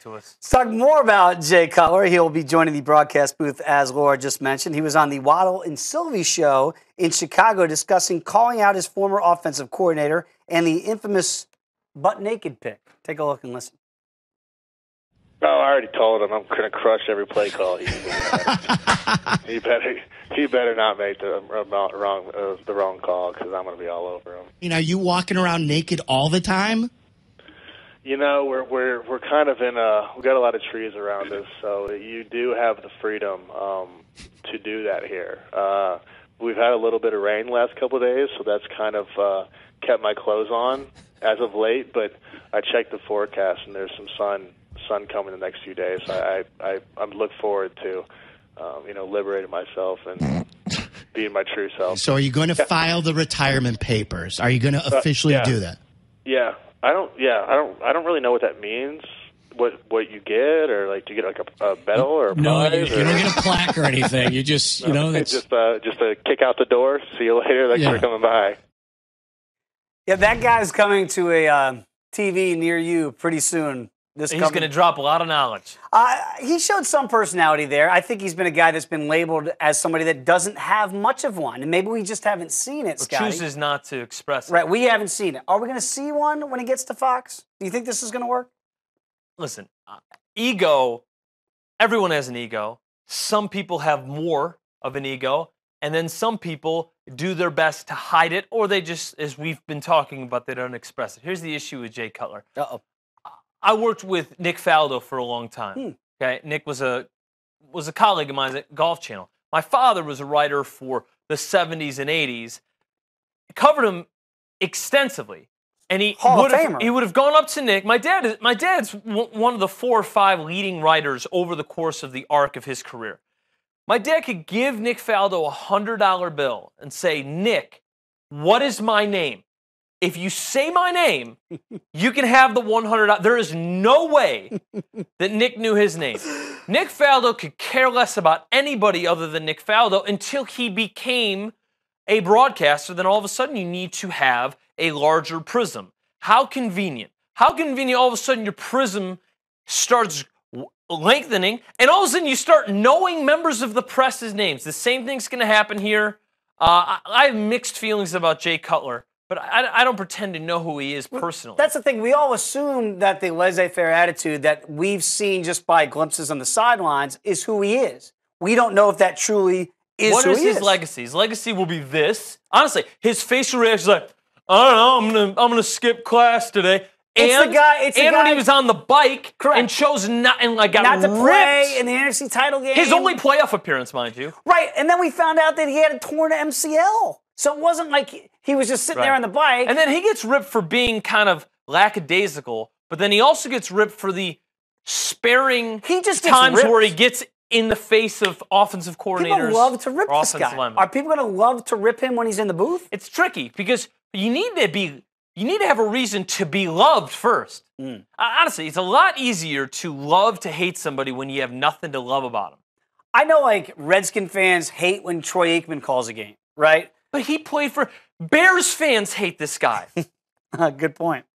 to us. Let's talk more about Jay Cutler. He'll be joining the broadcast booth, as Laura just mentioned. He was on the Waddle and Sylvie show in Chicago discussing calling out his former offensive coordinator and the infamous butt-naked pick. Take a look and listen. Oh, I already told him I'm going to crush every play call. He better not make the wrong call because I'm going to be all over him. Are you walking around naked all the time? We're kind of we got a lot of trees around us, so you do have the freedom to do that here. We've had a little bit of rain the last couple of days, so that's kind of kept my clothes on as of late. But I checked the forecast, and there's some sun coming the next few days. So I'm look forward to liberating myself and being my true self. So are you going to file the retirement papers? Are you going to officially do that? Yeah. I don't really know what that means. What you get, or like, do you get like a medal or a prize? No, you don't get a plaque or anything. You just, that's just a kick out the door. See you later. Thanks for coming by. Yeah, that guy's coming to a TV near you pretty soon. He's going to drop a lot of knowledge. He showed some personality there. I think he's been a guy that's been labeled as somebody that doesn't have much of one, and maybe we just haven't seen it, Scotty. Chooses not to express it. Right, we haven't seen it. Are we going to see one when he gets to Fox? Do you think this is going to work? Listen, ego, everyone has an ego. Some people have more of an ego, and then some people do their best to hide it, or they just, as we've been talking about, they don't express it. Here's the issue with Jay Cutler. Uh-oh. I worked with Nick Faldo for a long time. Okay, Nick was a colleague of mine at Golf Channel. My father was a writer for the 70s and 80s. Covered him extensively, and he would have gone up to Nick. My dad's one of the 4 or 5 leading writers over the course of the arc of his career. My dad could give Nick Faldo a $100 bill and say, "Nick, what is my name? If you say my name, you can have the $100. There is no way that Nick knew his name. Nick Faldo could care less about anybody other than Nick Faldo until he became a broadcaster. Then all of a sudden you need to have a larger prism. How convenient. How convenient all of a sudden your prism starts lengthening, and all of a sudden you start knowing members of the press's names. The same thing's going to happen here. I have mixed feelings about Jay Cutler. But I don't pretend to know who he is personally. That's the thing. We all assume that the laissez-faire attitude that we've seen just by glimpses on the sidelines is who he is. We don't know if that truly is what who is he his is. legacy? His legacy will be this. Honestly, his facial reaction is like, I don't know, I'm gonna skip class today. When he was on the bike and chose not got to play in the NFC title game. His only playoff appearance, mind you. Right, and then we found out that he had a torn MCL. So it wasn't like he was just sitting there on the bike. And then he gets ripped for being kind of lackadaisical, but then he also gets ripped for the sparing times where he gets in the face of offensive coordinators. People love to rip this guy. Linemen. Are people going to love to rip him when he's in the booth? It's tricky because you need to have a reason to be loved first. Honestly, it's a lot easier to love to hate somebody when you have nothing to love about them. I know, Redskin fans hate when Troy Aikman calls a game, right? But he played for Bears fans hate this guy. Good point.